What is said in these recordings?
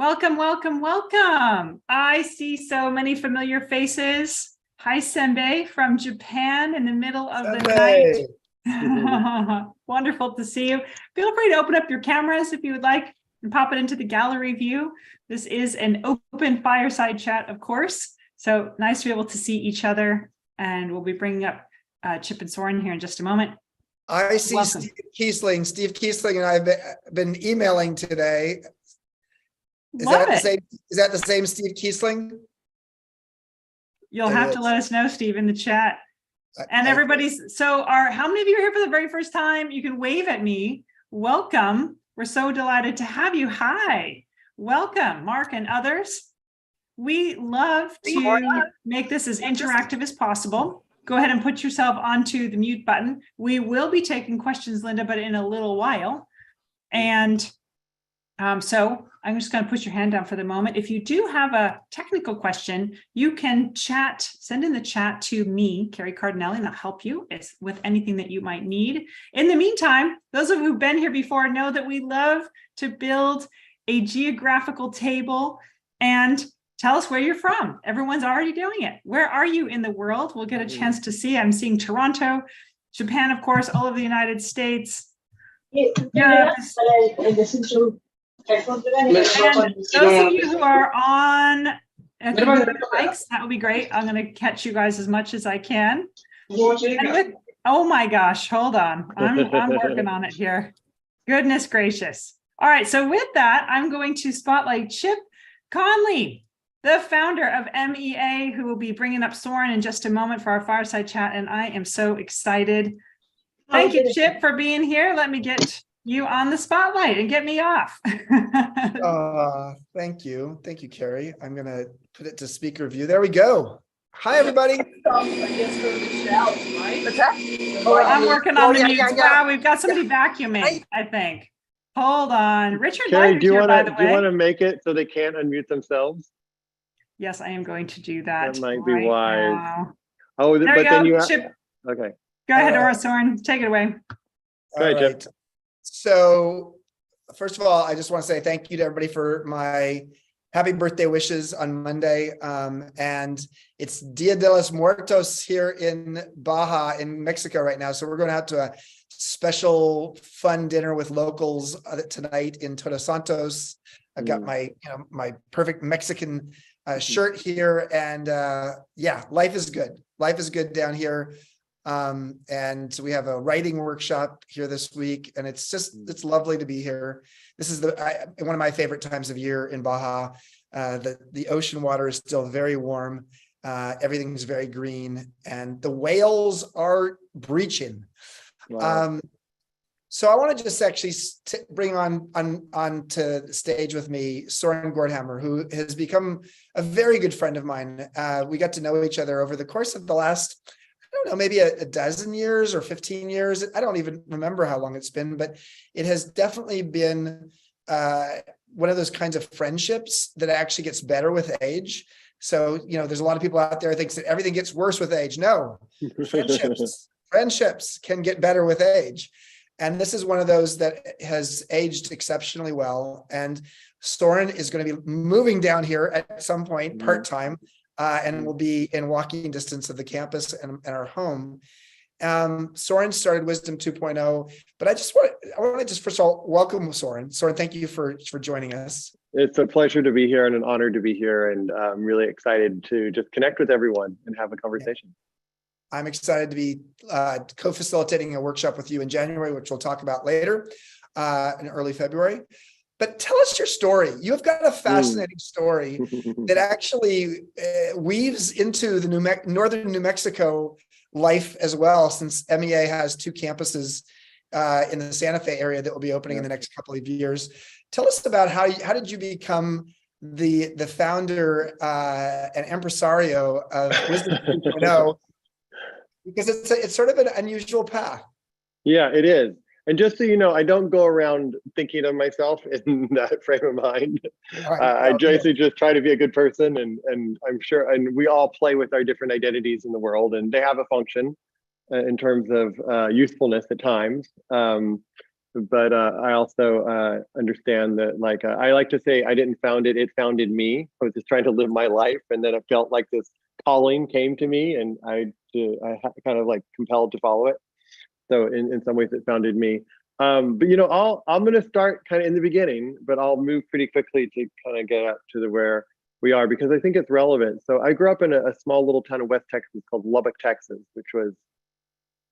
Welcome, welcome, welcome. I see so many familiar faces. Hi, Senbei from Japan in the middle of the night. Wonderful to see you. Feel free to open up your cameras if you would like and pop it into the gallery view. This is an open fireside chat, of course. So nice to be able to see each other. And we'll be bringing up Chip and Soren here in just a moment. I see Welcome. Steve Kiesling. Steve Kiesling and I have been emailing today. Is that the same Steve Kiesling? You'll have to let us know, Steve, in the chat. And everybody's, how many of you are here for the very first time? You can wave at me. Welcome. We're so delighted to have you. Hi. Welcome, Mark and others. We love to make this as interactive as possible. Go ahead and put yourself onto the mute button. We will be taking questions, Linda, but in a little while. And so I'm just going to put your hand down for the moment. If you do have a technical question, you can send in the chat to me, Carrie Cardinelli, and I'll help you with anything that you might need. In the meantime, those of you who've been here before know that we love to build a geographical table and tell us where you're from. Everyone's already doing it. Where are you in the world? We'll get a chance to see. I'm seeing Toronto, Japan, of course, all of the United States. Europe. And those of you who are on mics, that would be great. I'm going to catch you guys as much as I can. Oh my gosh, hold on. I'm working on it here. Goodness gracious. All right, so with that, I'm going to spotlight Chip Conley, the founder of MEA, who will be bringing up Soren in just a moment for our fireside chat, and I am so excited. Thank you, Chip, for being here. Let me get you on the spotlight and get me off. Thank you, Carrie. I'm gonna put it to speaker view. There we go. Hi, everybody. I'm working on the mutes. Wow, we've got somebody vacuuming, I think. Hold on, Richard. Carrie, do you want to make it so they can't unmute themselves? Yes, I am going to do that. That might be wise. Now. Oh, there but then you Chip. Okay. Go ahead, Soren. Take it away. Go ahead, Chip. So, first of all, I just want to say thank you to everybody for my happy birthday wishes on Monday. And it's Dia de los Muertos here in Baja in Mexico right now. So we're going to have to a special fun dinner with locals tonight in Todos Santos. I've got my perfect Mexican shirt here, and life is good. Life is good down here. And we have a writing workshop here this week, and it's lovely to be here. This is one of my favorite times of year in Baja. The ocean water is still very warm. Everything's very green, and the whales are breaching. Wow. So I want to just actually bring on to the stage with me Soren Gordhamer, who has become a very good friend of mine. We got to know each other over the course of the last, I don't know, maybe a dozen years or 15 years. I don't even remember how long it's been, but it has definitely been one of those kinds of friendships that actually gets better with age. So, there's a lot of people out there who think that everything gets worse with age. No, friendships can get better with age. And this is one of those that has aged exceptionally well. And Soren is going to be moving down here at some point, part-time, and will be in walking distance of the campus and our home. Soren started Wisdom 2.0, but I want to just first of all welcome Soren. Soren, thank you for joining us. It's a pleasure to be here and an honor to be here, and I'm really excited to just connect with everyone and have a conversation. Yeah. I'm excited to be co-facilitating a workshop with you in January, which we'll talk about later in early February. But tell us your story. You've got a fascinating story that actually weaves into the northern New Mexico life as well, since MEA has 2 campuses in the Santa Fe area that will be opening in the next couple of years. Tell us about how did you become the founder and impresario of Wisdom 2.0, because it's sort of an unusual path. Yeah, it is. And just so you know, I don't go around thinking of myself in that frame of mind. I just try to be a good person, and I'm sure, and we all play with our different identities in the world, and they have a function in terms of usefulness at times. but I also understand that, like, I like to say, I didn't found it, it founded me. I was just trying to live my life, and then it felt like this calling came to me, and I kind of like compelled to follow it. So in some ways, it founded me. But you know, I'm going to start kind of in the beginning, but I'll move pretty quickly to kind of get up to where we are, because I think it's relevant. So I grew up in a small little town of West Texas called Lubbock, Texas, which was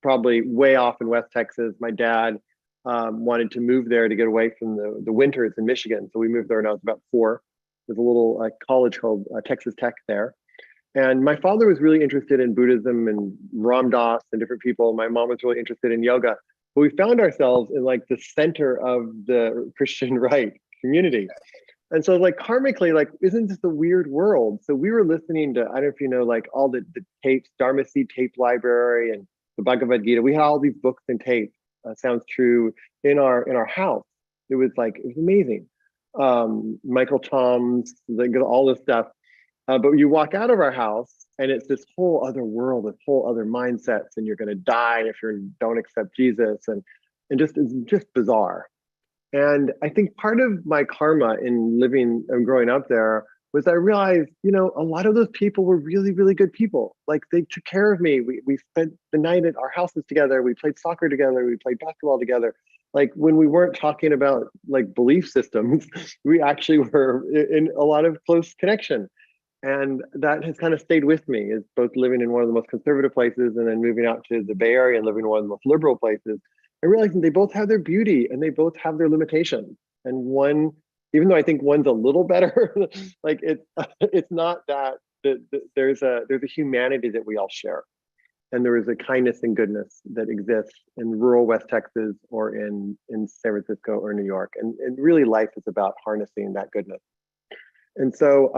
probably way off in West Texas. My dad wanted to move there to get away from the winters in Michigan. So we moved there when I was about 4. There's a little college called Texas Tech there. And my father was really interested in Buddhism and Ram Dass and different people. My mom was really interested in yoga. But we found ourselves in like the center of the Christian right community. And so like karmically, like, isn't this a weird world? So we were listening to, I don't know if you know, like all the tapes, Dharma Seed tape library and the Bhagavad Gita. We had all these books and tapes, sounds true, in our house. It was amazing. Michael Toms, like all this stuff. But you walk out of our house and it's this whole other world, this whole other mindsets, and you're going to die if you don't accept Jesus, and it's just bizarre. And I think part of my karma in living and growing up there was I realized, you know, a lot of those people were really, really good people. Like, they took care of me. We spent the night at our houses together. We played soccer together. We played basketball together. Like, when we weren't talking about like belief systems, we actually were in a lot of close connection. And that has kind of stayed with me, is both living in one of the most conservative places and then moving out to the Bay Area and living in one of the most liberal places, and realizing they both have their beauty and they both have their limitations. And one, even though I think one's a little better, like it's not that, there's a humanity that we all share. And there is a kindness and goodness that exists in rural West Texas or in San Francisco or New York. And really life is about harnessing that goodness. And so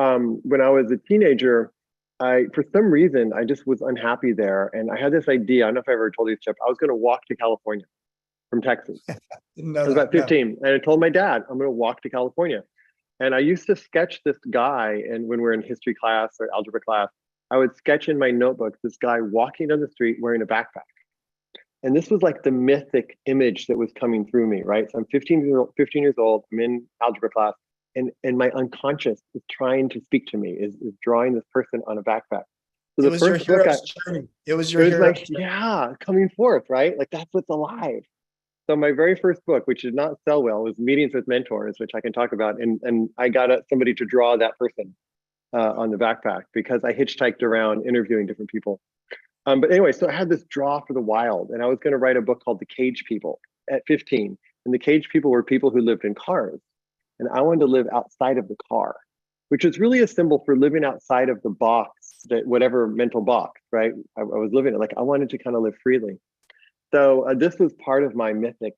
when I was a teenager, for some reason, I just was unhappy there. And I had this idea, I don't know if I ever told you, Chip, I was going to walk to California from Texas. I was about 15. No. And I told my dad, I'm going to walk to California. And I used to sketch this guy. And when we were in history class or algebra class, I would sketch in my notebook this guy walking down the street wearing a backpack. And this was like the mythic image that was coming through me, right? So I'm 15 years old, I'm in algebra class. And my unconscious is trying to speak to me, is drawing this person on a backpack. So it was your hero's journey. It was your hero's journey. Yeah, coming forth, right? Like, that's what's alive. So my very first book, which did not sell well, was Meetings with Mentors, which I can talk about. And I got somebody to draw that person on the backpack, because I hitchhiked around interviewing different people. But anyway, so I had this draw for the wild, and I was going to write a book called The Cage People at 15. And the cage people were people who lived in cars. And I wanted to live outside of the car, which is really a symbol for living outside of the box, that whatever mental box, right? I was living it, like, I wanted to kind of live freely. So this was part of my mythic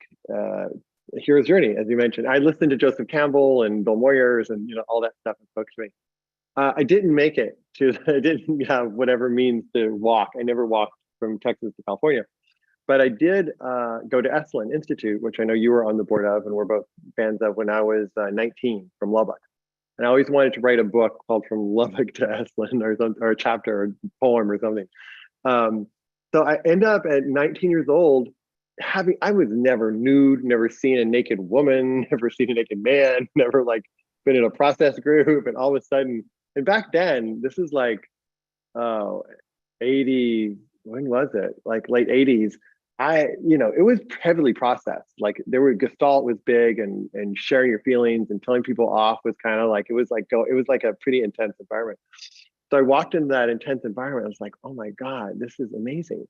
hero's journey, as you mentioned. I listened to Joseph Campbell and Bill Moyers and, you know, all that stuff, and spoke to me. I didn't make it to, I didn't have whatever means to walk. I never walked from Texas to California. But I did go to Esalen Institute, which I know you were on the board of and we're both fans of, when I was 19, from Lubbock. And I always wanted to write a book called From Lubbock to Esalen, or a chapter or poem or something. So I end up at 19 years old, I was never nude, never seen a naked woman, never seen a naked man, never like been in a process group. And all of a sudden, and back then, this is like 80, when was it? Like late 80s. It was heavily processed. Like, there were, Gestalt was big, and sharing your feelings and telling people off was kind of like, it was like a pretty intense environment. So I walked into that intense environment. I was like, oh my God, this is amazing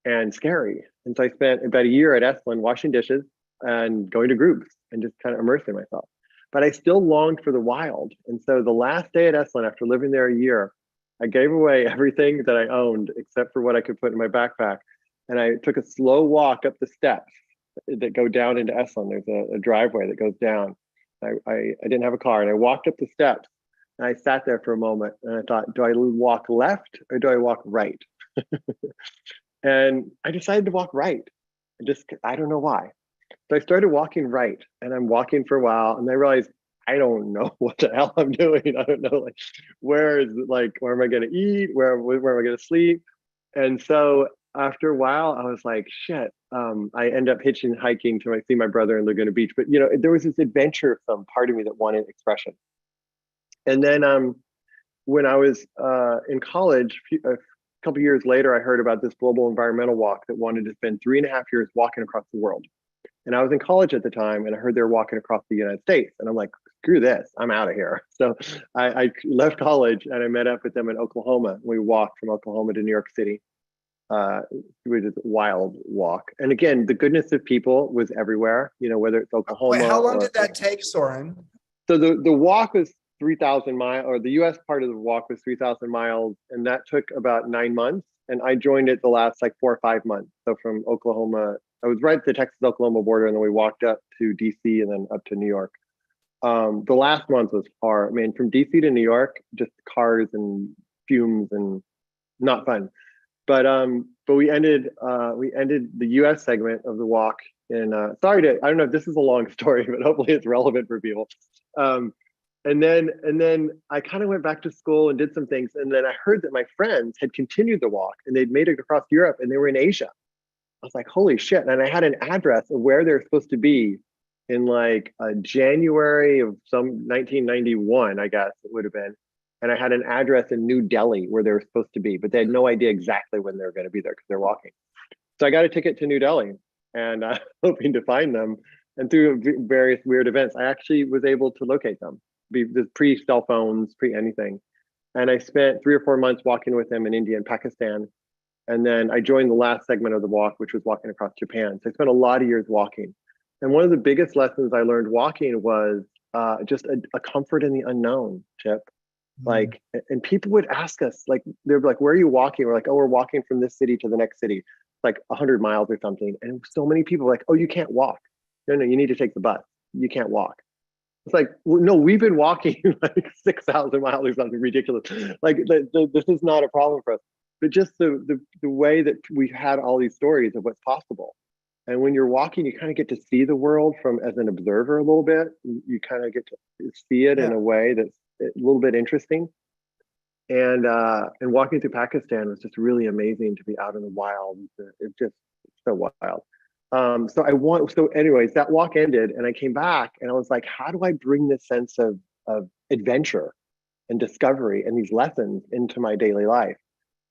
and scary. And so I spent about a year at Esalen washing dishes and going to groups and just kind of immersing myself. But I still longed for the wild. And so the last day at Esalen, after living there a year, I gave away everything that I owned except for what I could put in my backpack. And I took a slow walk up the steps that go down into Esalen. There's a driveway that goes down. I didn't have a car, and I walked up the steps, and I sat there for a moment, and I thought, do I walk left or do I walk right? And I decided to walk right. I don't know why. So I started walking right, and I'm walking for a while, and I realized I don't know what the hell I'm doing. I don't know, like, where am I going to eat? Where am I going to sleep? And so after a while, I was like, shit. I end up hiking to see my brother in Laguna Beach. But there was this adventure, some part of me that wanted expression. And then when I was in college, a couple years later, I heard about this global environmental walk that wanted to spend 3.5 years walking across the world. And I was in college at the time, and I heard they were walking across the United States. And I'm like, screw this, I'm out of here. So I left college and I met up with them in Oklahoma. We walked from Oklahoma to New York City. It was a wild walk. And again, the goodness of people was everywhere, whether it's Oklahoma. Wait, how long did that take, Soren? So the walk was 3,000 miles, or the US part of the walk was 3,000 miles. And that took about 9 months. And I joined it the last like 4 or 5 months. So from Oklahoma, I was right at the Texas-Oklahoma border, and then we walked up to DC and then up to New York. The last month was hard. I mean, from DC to New York, just cars and fumes and not fun. But we ended the US segment of the walk in I don't know if this is a long story, but hopefully it's relevant for people. And then I kind of went back to school and did some things. And then I heard that my friends had continued the walk and they'd made it across Europe and they were in Asia. I was like, holy shit. And I had an address of where they're supposed to be in like January of some 1991, I guess it would have been. And I had an address in New Delhi where they were supposed to be, but they had no idea exactly when they were going to be there because they're walking. So I got a ticket to New Delhi and hoping to find them. And through various weird events, I actually was able to locate them, pre-cell phones, pre-anything. And I spent 3 or 4 months walking with them in India and Pakistan. And then I joined the last segment of the walk, which was walking across Japan. So I spent a lot of years walking. And one of the biggest lessons I learned walking was just a comfort in the unknown, Chip. Like, and people would ask us, like, they're like, where are you walking? We're like, oh, we're walking from this city to the next city, like 100 miles or something. And so many people were like, oh, you can't walk. No, you need to take the bus. You can't walk. It's like, no, we've been walking like 6,000 miles or something ridiculous. Like, this is not a problem for us. But just the way that we've had all these stories of what's possible. And when you're walking, you kind of get to see the world as an observer a little bit. You kind of get to see it in a way that's a little bit interesting. And walking through Pakistan was just really amazing to be out in the wild. It's just so wild. So anyways, that walk ended and I came back and I was like, how do I bring this sense of adventure and discovery and these lessons into my daily life?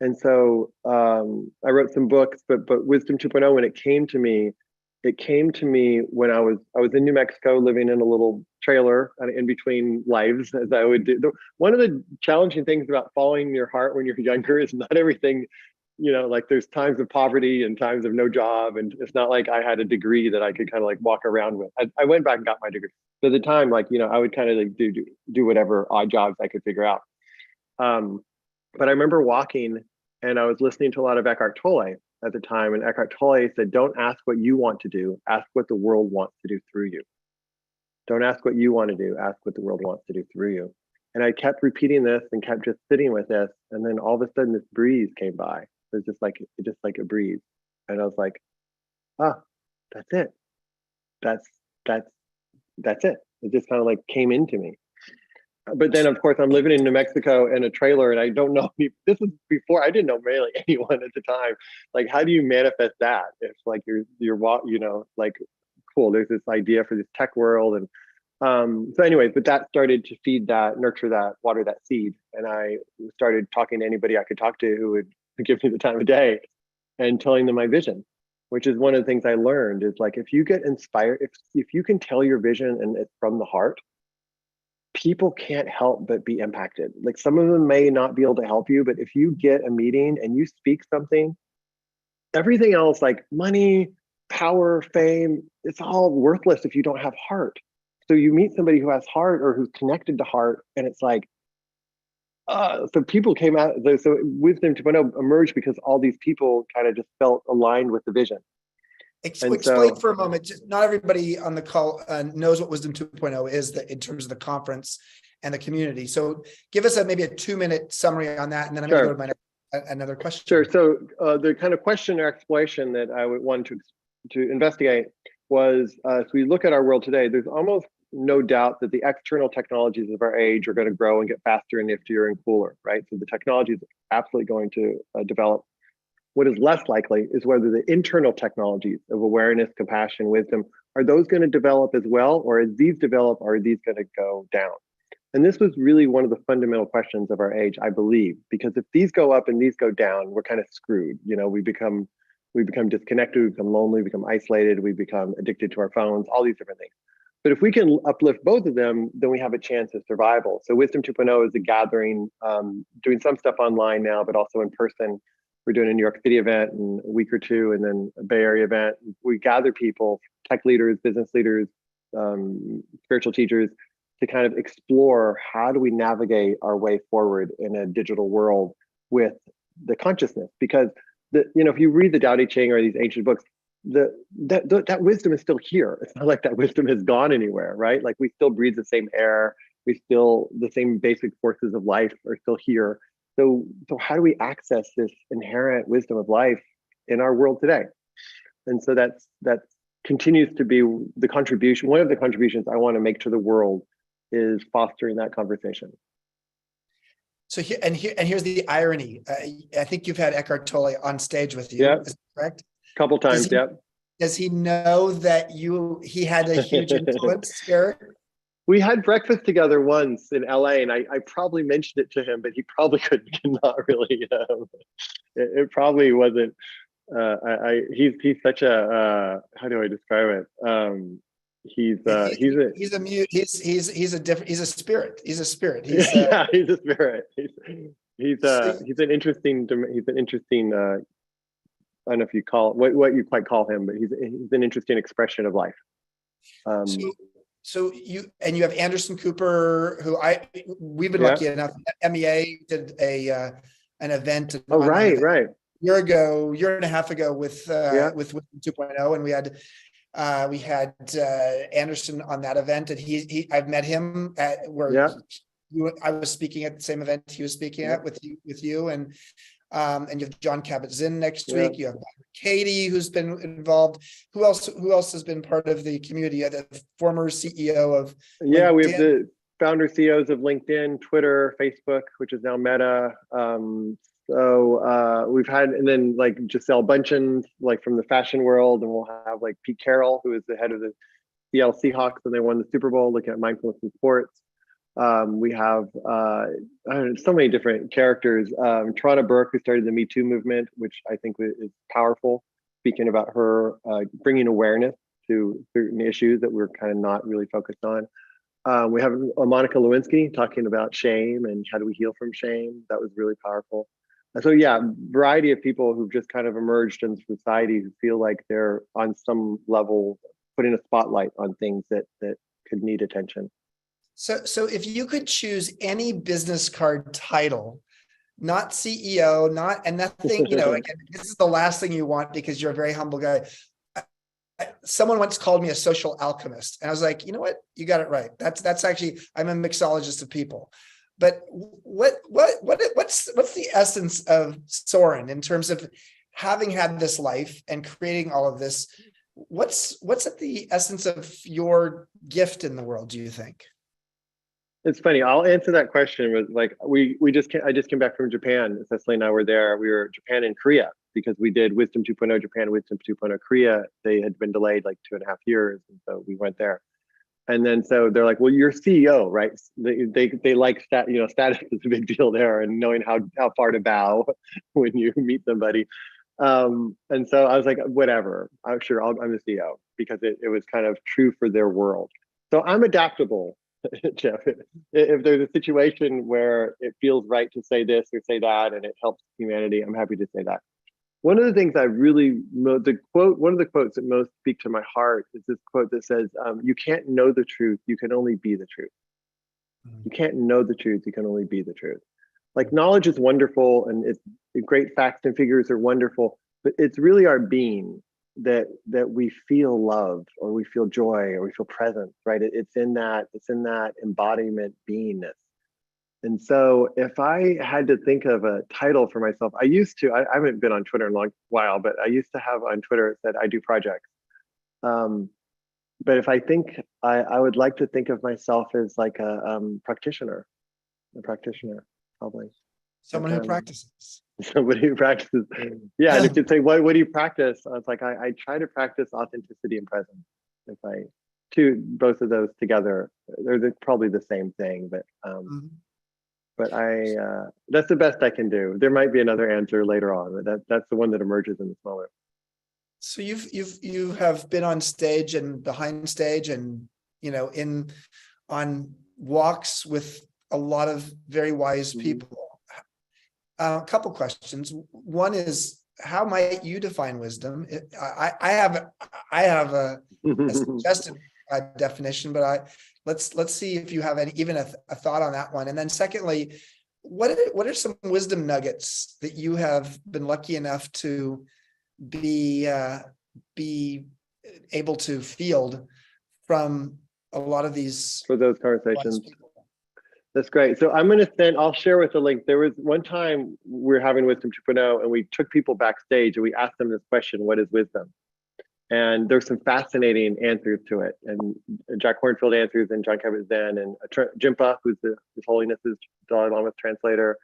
And so I wrote some books, but Wisdom 2.0, when it came to me when I was in New Mexico living in a little trailer in between lives, as I would do. One of the challenging things about following your heart when you're younger is not everything, like there's times of poverty and times of no job. And it's not like I had a degree that I could kind of like walk around with. I went back and got my degree. So at the time, like, I would kind of like do whatever odd jobs I could figure out. But I remember walking and I was listening to a lot of Eckhart Tolle at the time. And Eckhart Tolle said, don't ask what you want to do, ask what the world wants to do through you. Don't ask what you want to do, ask what the world wants to do through you. And I kept repeating this and kept just sitting with this. And then all of a sudden this breeze came by. It was just like a breeze. And I was like, that's it. That's it. It just kind of like came into me. But then, of course, I'm living in New Mexico in a trailer, and I don't know. This is before I didn't know really anyone at the time. Like, how do you manifest that? If like you're like, cool. There's this idea for this tech world, and so anyways. But that started to feed that, nurture that, water that seed, and I started talking to anybody I could talk to who would give me the time of day, and telling them my vision. Which is one of the things I learned is like if you get inspired, if you can tell your vision and it's from the heart. People can't help but be impacted. Like some of them may not be able to help you, but if you get a meeting and you speak something, everything else like money, power, fame, it's all worthless if you don't have heart. So you meet somebody who has heart or who's connected to heart and it's like, so people came out, so Wisdom 2.0 emerged because all these people kind of just felt aligned with the vision. Explain for a moment, just not everybody on the call knows what Wisdom 2.0 is in terms of the conference and the community. So give us maybe a 2-minute summary on that. And then I'm going to go to another question. Sure. So the kind of question or exploration that I would want to investigate was, as we look at our world today, there's almost no doubt that the external technologies of our age are going to grow and get faster and niftier and cooler, right? So the technology is absolutely going to develop. What is less likely is whether the internal technologies of awareness, compassion, wisdom, are those going to develop as well? Or as these develop, are these going to go down? And this was really one of the fundamental questions of our age, I believe, because if these go up and these go down, we're kind of screwed. You know, we become disconnected, we become lonely, we become isolated, we become addicted to our phones, all these different things. But if we can uplift both of them, then we have a chance of survival. So Wisdom 2.0 is a gathering, doing some stuff online now, but also in person. We're doing a New York City event in a week or two, and then a Bay Area event. We gather people, tech leaders, business leaders, spiritual teachers, to kind of explore how do we navigate our way forward in a digital world with the consciousness. Because if you read the Tao Te Ching or these ancient books, that wisdom is still here. It's not like that wisdom has gone anywhere, right? Like we still breathe the same air, the same basic forces of life are still here. So how do we access this inherent wisdom of life in our world today? And so that continues to be the contribution. One of the contributions I want to make to the world is fostering that conversation. So here's the irony. I think you've had Eckhart Tolle on stage with you. Yeah. Is that correct? A couple times, yeah. Does he know that he had a huge influence here? We had breakfast together once in LA, and I probably mentioned it to him, but he probably could not really. It probably wasn't. He's such a how do I describe it? He's a spirit. He's a spirit. Yeah, he's a spirit. He's an interesting. I don't know if you call what you quite call him, but he's an interesting expression of life. So you have Anderson Cooper, who we've been lucky enough. MEA did an event. Oh, right. Year and a half ago with 2.0, and we had Anderson on that event, and I've met him at where I was speaking at the same event he was speaking at with you, and you have John Kabat-Zinn next week. You have Katie, who's been involved. Who else has been part of the community? The former CEO of LinkedIn. We have the founder CEOs of LinkedIn, Twitter, Facebook, which is now Meta. So we've had, and then like Gisele Bundchen, like from the fashion world, and we'll have like Pete Carroll, who is the head of the Seattle Seahawks, and they won the Super Bowl, looking at mindfulness in sports. We have so many different characters. Tarana Burke, who started the Me Too movement, which I think is powerful, speaking about her bringing awareness to certain issues that we're kind of not really focused on. We have Monica Lewinsky talking about shame and how do we heal from shame. That was really powerful. So variety of people who've just kind of emerged in society who feel like they're on some level putting a spotlight on things that could need attention. So if you could choose any business card title, not CEO, nothing, again, this is the last thing you want because you're a very humble guy. Someone once called me a social alchemist, and I was like, you know what? You got it right. That's actually, I'm a mixologist of people. But what's the essence of Soren in terms of having had this life and creating all of this? What's at the essence of your gift in the world, do you think? It's funny. I'll answer that question with like I just came back from Japan. Cecily and I were there. We were Japan and Korea because we did Wisdom 2.0 Japan, Wisdom 2.0 Korea. They had been delayed like 2.5 years, and so we went there. And then so they're like, well, you're CEO, right? They like status is a big deal there, and knowing how far to bow when you meet somebody. And so I was like, whatever. I'm sure I'm the CEO because it was kind of true for their world. So I'm adaptable. Jeff, if there's a situation where it feels right to say this or say that and it helps humanity, I'm happy to say that. One of the things one of the quotes that most speak to my heart is this quote that says, you can't know the truth, you can only be the truth. You can't know the truth, you can only be the truth. Like knowledge is wonderful and it's great facts and figures are wonderful, but it's really our being that we feel love or we feel joy or we feel presence, right? It's in that embodiment beingness. And so if I had to think of a title for myself, I haven't been on Twitter in a long while, but I used to have on Twitter, it said I do projects. But if I think, I would like to think of myself as like a practitioner, probably. Someone who practices. Somebody who practices. Yeah, and if you say, what do you practice? I was like, I try to practice authenticity and presence. If I both of those together, they're probably the same thing, but but that's the best I can do. There might be another answer later on, but that's the one that emerges in this moment. So you have been on stage and behind stage, and on walks with a lot of very wise people. A couple questions. One is, how might you define wisdom? I have a suggested definition, but let's see if you have even a thought on that one. And then secondly, what are some wisdom nuggets that you have been lucky enough to be able to field from a lot of these for those conversations? That's great. So I'll share with the link. There was one time we were having Wisdom 2.0 and we took people backstage and we asked them this question, what is wisdom? And there's some fascinating answers to it. And Jack Hornfield answers, and John Kabat-Zinn, and Jimpa, who's His Holiness's Dalai Lama's translator,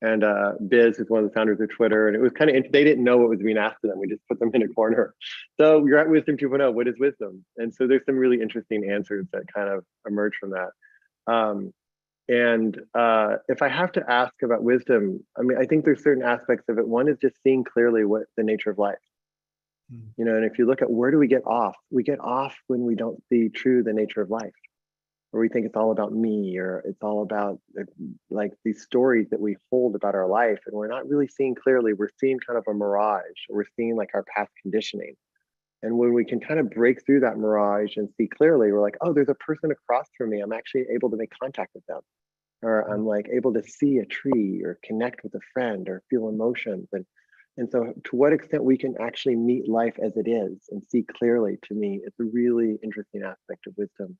and Biz, who's one of the founders of Twitter. And it was kind of, they didn't know what was being asked of them. We just put them in a corner. So you're at Wisdom 2.0, what is wisdom? And so there's some really interesting answers that kind of emerge from that. If I have to ask about wisdom, I think there's certain aspects of it. One is just seeing clearly what the nature of life. And if you look at where do we get off when we don't see true the nature of life, or we think it's all about me, or it's all about like these stories that we hold about our life, and we're not really seeing clearly. We're seeing kind of a mirage, or we're seeing like our past conditioning. And when we can kind of break through that mirage and see clearly, we're like, oh, there's a person across from me. I'm actually able to make contact with them. Or I'm like able to see a tree, or connect with a friend, or feel emotions. And so to what extent we can actually meet life as it is and see clearly, to me, it's a really interesting aspect of wisdom.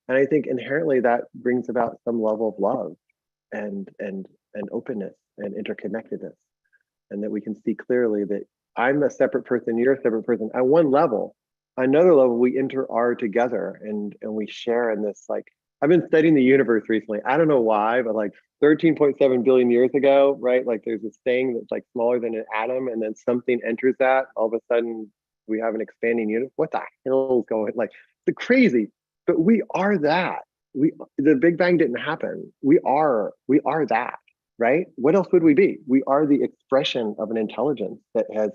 And I think inherently that brings about some level of love and openness and interconnectedness. And that we can see clearly that I'm a separate person, you're a separate person at one level. Another level, we are together and we share in this, like, I've been studying the universe recently. I don't know why, but like 13.7 billion years ago, right? Like there's this thing that's like smaller than an atom, and then something enters that. All of a sudden, we have an expanding universe. What the hell is going? Like, it's crazy. But we are that. The Big Bang didn't happen. We are that, right? What else would we be? We are the expression of an intelligence that has,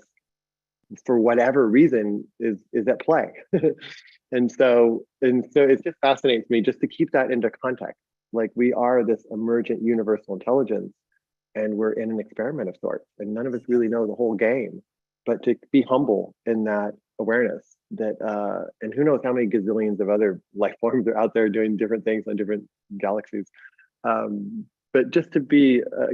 for whatever reason, is at play. And so it just fascinates me just to keep that into context. Like, we are this emergent universal intelligence, and we're in an experiment of sorts, and none of us really know the whole game, but to be humble in that awareness that, and who knows how many gazillions of other life forms are out there doing different things on different galaxies. But just to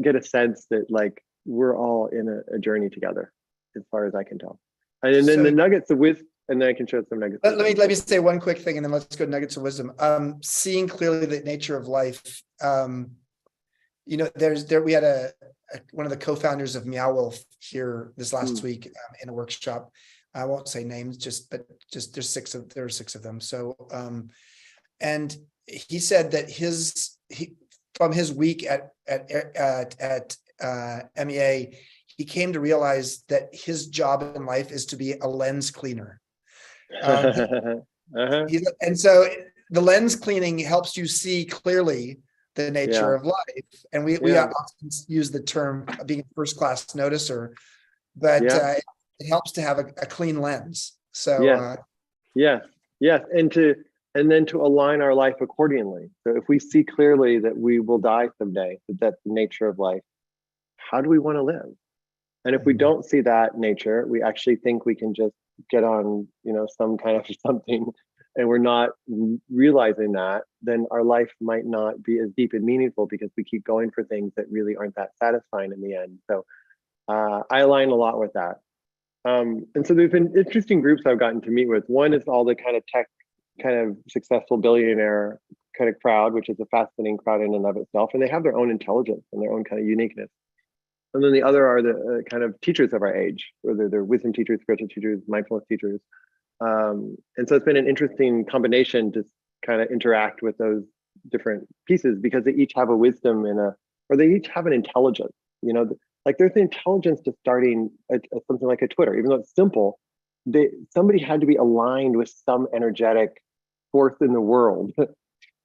get a sense that like we're all in a journey together, as far as I can tell. And then the nuggets of wisdom, and then I can share some nuggets. Let me say one quick thing, and then let's go to nuggets of wisdom. Seeing clearly the nature of life. We had one of the co-founders of Meow Wolf here this last week in a workshop. I won't say names, but there's six of them. So, and he said that from his week at MEA, he came to realize that his job in life is to be a lens cleaner. And so the lens cleaning helps you see clearly the nature of life. And we often use the term being a first-class noticer, but it helps to have a clean lens. So yes, and then to align our life accordingly. So if we see clearly that we will die someday, that's the nature of life, how do we want to live? And if we don't see that nature, we actually think we can just get on, some kind of something, and we're not realizing that, then our life might not be as deep and meaningful because we keep going for things that really aren't that satisfying in the end. So I align a lot with that. And so there's been interesting groups I've gotten to meet with. One is all the kind of tech, kind of successful billionaire kind of crowd, which is a fascinating crowd in and of itself. And they have their own intelligence and their own kind of uniqueness. And then the other are the kind of teachers of our age, whether they're wisdom teachers, spiritual teachers, mindfulness teachers. And so it's been an interesting combination to kind of interact with those different pieces, because they each have a wisdom or they each have an intelligence. Like there's an intelligence to starting something like a Twitter, even though it's simple. Somebody had to be aligned with some energetic force in the world.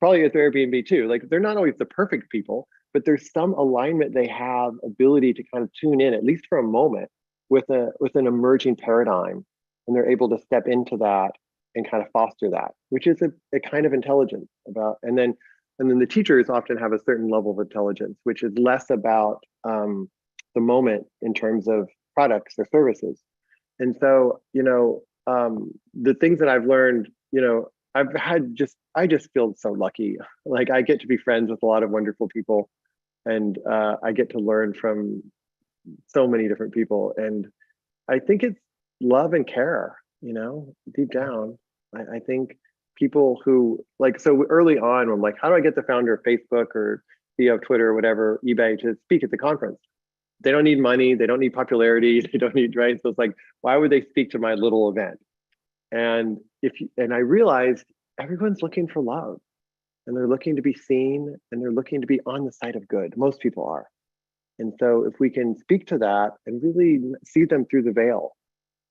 Probably at Airbnb too. Like they're not always the perfect people, but there's some alignment they have, ability to kind of tune in, at least for a moment, with an emerging paradigm, and they're able to step into that and kind of foster that, which is a kind of intelligence about. And then the teachers often have a certain level of intelligence, which is less about the moment in terms of products or services. And so, the things that I've learned, I just feel so lucky. Like I get to be friends with a lot of wonderful people, and I get to learn from so many different people. And I think it's love and care, deep down. I think people who so early on, I'm like, how do I get the founder of Facebook or CEO of Twitter or whatever, eBay, to speak at the conference? They don't need money, they don't need popularity, they don't need, right? So it's like, why would they speak to my little event? And I realized everyone's looking for love, and they're looking to be seen, and they're looking to be on the side of good. Most people are. And so if we can speak to that and really see them through the veil.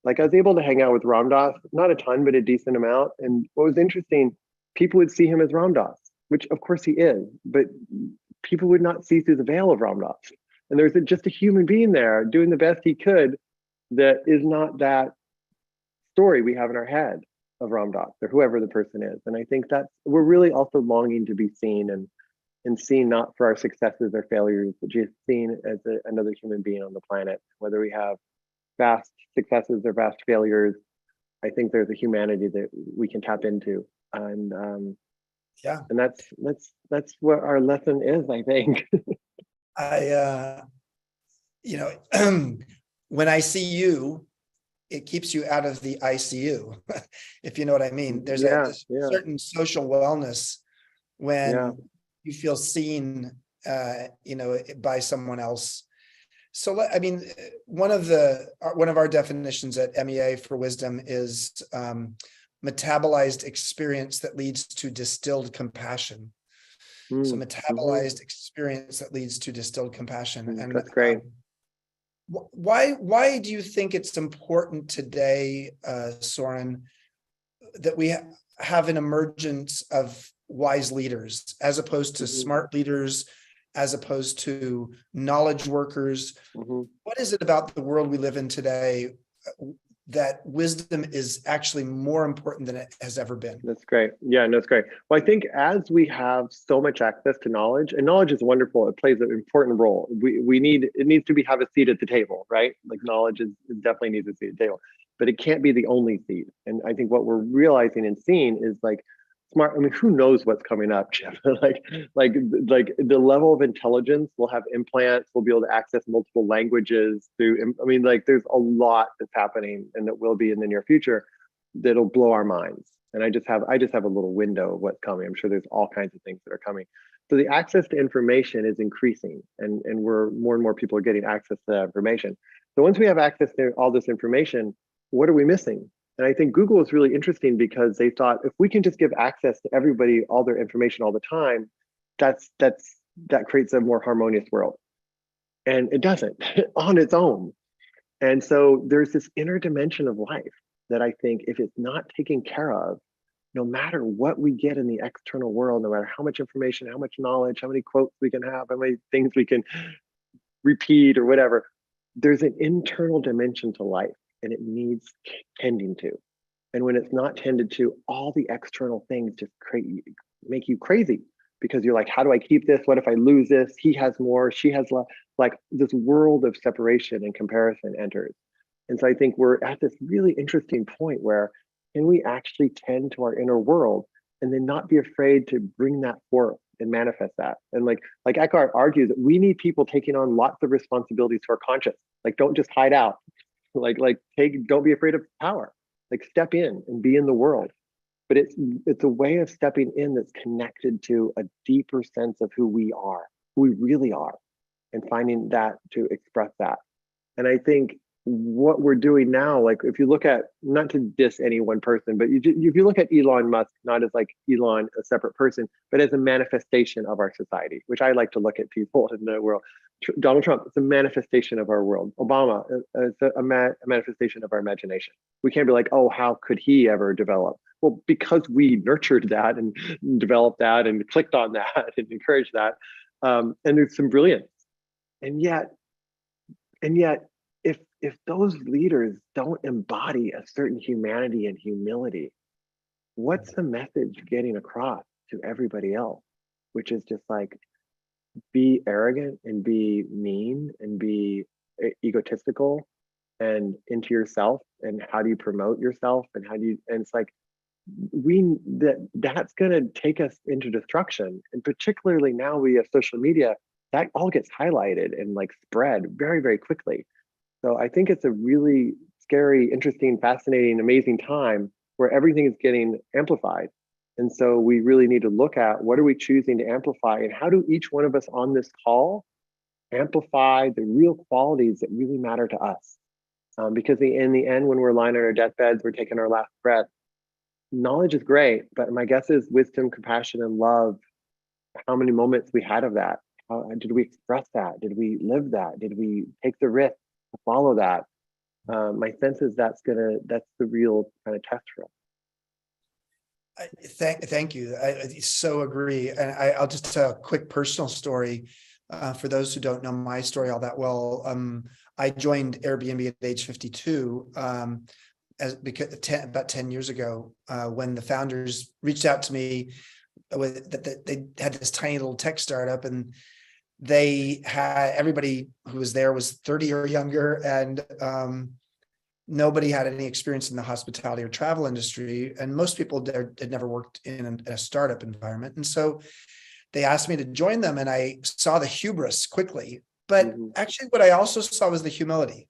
Like I was able to hang out with Ram Dass, not a ton, but a decent amount. And what was interesting, people would see him as Ram Dass, which of course he is, but people would not see through the veil of Ram Dass. And there's just a human being there doing the best he could that is not that story we have in our head of Ram Dass or whoever the person is. And I think we're really also longing to be seen and seen not for our successes or failures, but just seen as another human being on the planet, whether we have vast successes or vast failures. I think there's a humanity that we can tap into. And and that's what our lesson is, I think. When I see you, it keeps you out of the ICU, if you know what I mean. There's a certain social wellness when you feel seen, by someone else. So, I mean, one of our definitions at MEA for wisdom is metabolized experience that leads to distilled compassion. So metabolized experience that leads to distilled compassion. And that's great. Why do you think it's important today, Soren, that we have an emergence of wise leaders as opposed to smart leaders, as opposed to knowledge workers? What is it about the world we live in today that wisdom is actually more important than it has ever been? That's great. Yeah, no, it's great. Well, I think as we have so much access to knowledge, and knowledge is wonderful, it plays an important role. It needs to have a seat at the table, right? Like knowledge definitely needs a seat at the table, but it can't be the only seat. And I think what we're realizing and seeing is like smart. I mean, who knows what's coming up, Chip? like the level of intelligence, we'll have implants, we'll be able to access multiple languages through. I mean, like there's a lot that's happening and that will be in the near future that'll blow our minds. And I just have a little window of what's coming. I'm sure there's all kinds of things that are coming. So the access to information is increasing, and more and more people are getting access to that information. So once we have access to all this information, what are we missing? And I think Google is really interesting because they thought if we can just give access to everybody, all their information all the time, that creates a more harmonious world. And it doesn't on its own. And so there's this inner dimension of life that I think if it's not taken care of, no matter what we get in the external world, no matter how much information, how much knowledge, how many quotes we can have, how many things we can repeat or whatever, there's an internal dimension to life. And it needs tending to. And when it's not tended to, all the external things just make you crazy because you're like, how do I keep this? What if I lose this? He has more, she has less. Like this world of separation and comparison enters. And so I think we're at this really interesting point where can we actually tend to our inner world and then not be afraid to bring that forth and manifest that? And like Eckhart argues that we need people taking on lots of responsibilities who are conscious. Like don't just hide out. Don't be afraid of power. Like step in and be in the world. But it's a way of stepping in that's connected to a deeper sense of who we are, who we really are, and finding that to express that. And I think what we're doing now, like if you look at, not to diss any one person, but if you look at Elon Musk, not as like Elon, a separate person, but as a manifestation of our society, which I like to look at people in the world. Donald Trump, it's a manifestation of our world. Obama, it's a manifestation of our imagination. We can't be like, oh, how could he ever develop? Well, because we nurtured that and developed that and clicked on that and encouraged that. And there's some brilliance. And yet, if those leaders don't embody a certain humanity and humility, what's the message getting across to everybody else? Which is just like, be arrogant and be mean and be egotistical and into yourself. And how do you promote yourself? And it's like, that's going to take us into destruction. And particularly now we have social media, that all gets highlighted and like spread very, very quickly. So I think it's a really scary, interesting, fascinating, amazing time where everything is getting amplified. And so we really need to look at, what are we choosing to amplify, and how do each one of us on this call amplify the real qualities that really matter to us? Because in the end, when we're lying on our deathbeds, we're taking our last breath, knowledge is great, but my guess is wisdom, compassion, and love, how many moments we had of that? Did we express that? Did we live that? Did we take the risk to follow that? My sense is that's the real kind of test for us. Thank you. I so agree. And I'll just tell a quick personal story. For those who don't know my story all that well, I joined Airbnb at age 52 about 10 years ago, when the founders reached out to me that they had this tiny little tech startup, and they had, everybody who was there was 30 or younger, and nobody had any experience in the hospitality or travel industry, and most people there had never worked in a startup environment. And so they asked me to join them, and I saw the hubris quickly. But actually, what I also saw was the humility.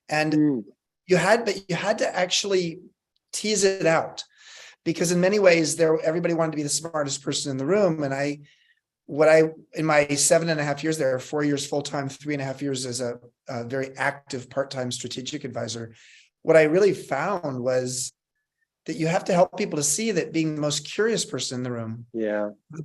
And you had to actually tease it out, because in many ways everybody wanted to be the smartest person in the room. And in my 7.5 years there, 4 years full-time, 3.5 years as a very active part-time strategic advisor, what I really found was that you have to help people to see that being the most curious person in the room,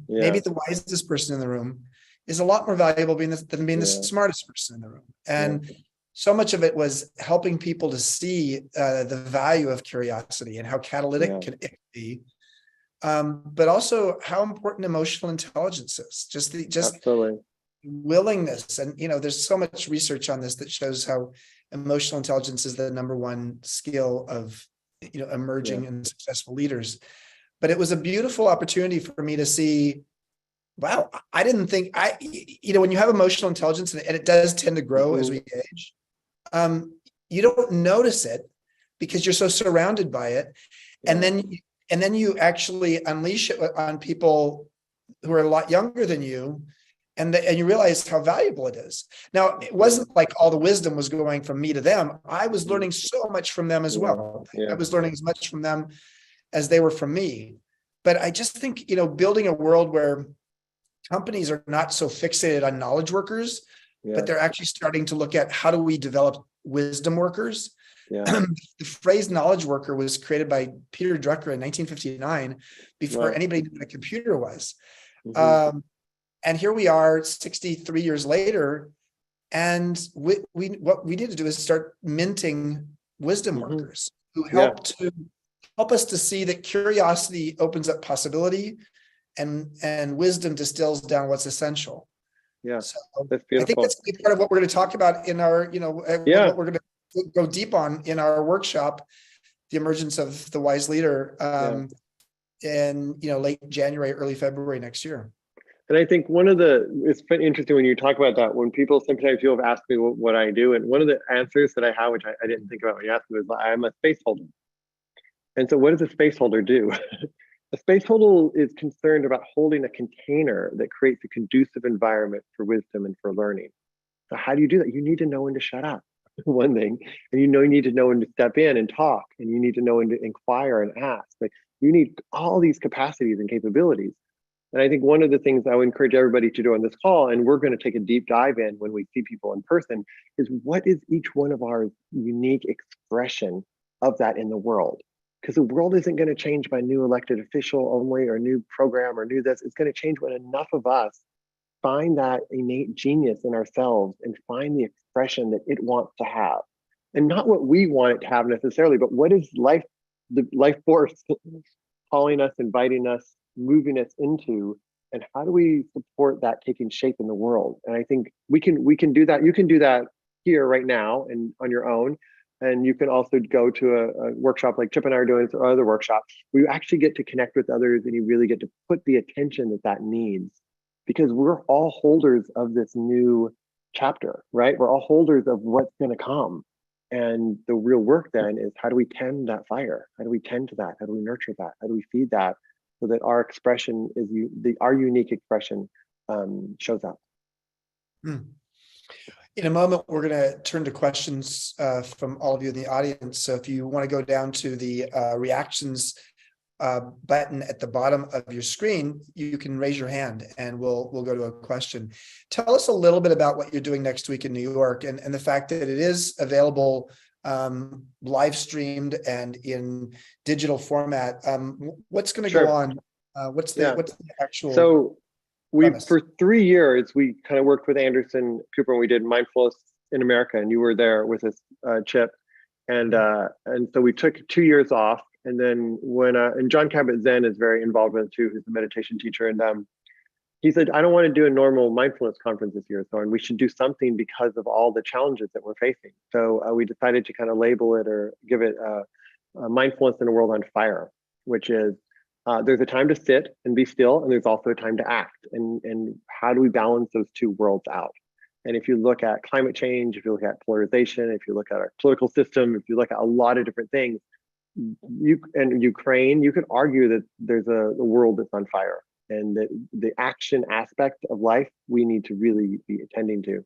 maybe the wisest person in the room, is a lot more valuable than being the smartest person in the room. And so much of it was helping people to see the value of curiosity and how catalytic it can be, but also how important emotional intelligence is. Just Absolutely. Willingness. And there's so much research on this that shows how emotional intelligence is the number one skill of emerging and successful leaders. But it was a beautiful opportunity for me to see, wow, I didn't think when you have emotional intelligence, and it does tend to grow as we age, you don't notice it because you're so surrounded by it. And then you actually unleash it on people who are a lot younger than you, and you realize how valuable it is. Now, it wasn't like all the wisdom was going from me to them. I was learning so much from them as well. I was learning as much from them as they were from me. But I just think, building a world where companies are not so fixated on knowledge workers, but they're actually starting to look at, how do we develop wisdom workers? The phrase knowledge worker was created by Peter Drucker in 1959, before anybody knew what a computer was. And here we are 63 years later, and what we need to do is start minting wisdom workers who help us to see that curiosity opens up possibility, and wisdom distills down what's essential. So that's beautiful. I think that's part of what we're going to talk about in our, what we're going to go deep on in our workshop, the emergence of the wise leader, in late January, early February next year. And I think it's been interesting when you talk about that, when people sometimes you'll have asked me what I do. And one of the answers that I have, which I didn't think about when you asked me, was I'm a space holder. And so what does a space holder do? A space holder is concerned about holding a container that creates a conducive environment for wisdom and for learning. So how do you do that? You need to know when to shut up, one thing. And you need to know when to step in and talk. And you need to know when to inquire and ask. Like, you need all these capacities and capabilities. And I think one of the things I would encourage everybody to do on this call, and we're going to take a deep dive in when we see people in person, is what is each one of our unique expression of that in the world? Because the world isn't going to change by new elected official only, or new program, or new this. It's going to change when enough of us find that innate genius in ourselves and find the expression that it wants to have. And not what we want it to have necessarily, but what is life, the life force calling us, inviting us, moving us into, and how do we support that taking shape in the world? And I think we can do that. You can do that here right now and on your own. And you can also go to a workshop like Chip and I are doing, or other workshops, where you actually get to connect with others and you really get to put the attention that that needs, because we're all holders of this new chapter, right? We're all holders of what's going to come. And the real work then is, how do we tend that fire? How do we tend to that? How do we nurture that? How do we feed that so that our expression is our unique expression shows up? In a moment, we're going to turn to questions from all of you in the audience. So if you want to go down to the reactions button at the bottom of your screen, you can raise your hand and we'll go to a question. Tell us a little bit about what you're doing next week in New York, and the fact that it is available live streamed and in digital format. What's going to go on? What's the actual? So for 3 years, we kind of worked with Anderson Cooper, and we did mindfulness in America, and you were there with us, Chip. And so we took 2 years off. And then and John Kabat-Zinn is very involved with it too, who's a meditation teacher. And he said, I don't want to do a normal mindfulness conference this year, Soren. We should do something because of all the challenges that we're facing. So we decided to kind of label it, or give it mindfulness in a world on fire, which is there's a time to sit and be still, and there's also a time to act. And how do we balance those two worlds out? And if you look at climate change, if you look at polarization, if you look at our political system, if you look at a lot of different things, Ukraine, you could argue that there's a world that's on fire, and that the action aspect of life we need to really be attending to.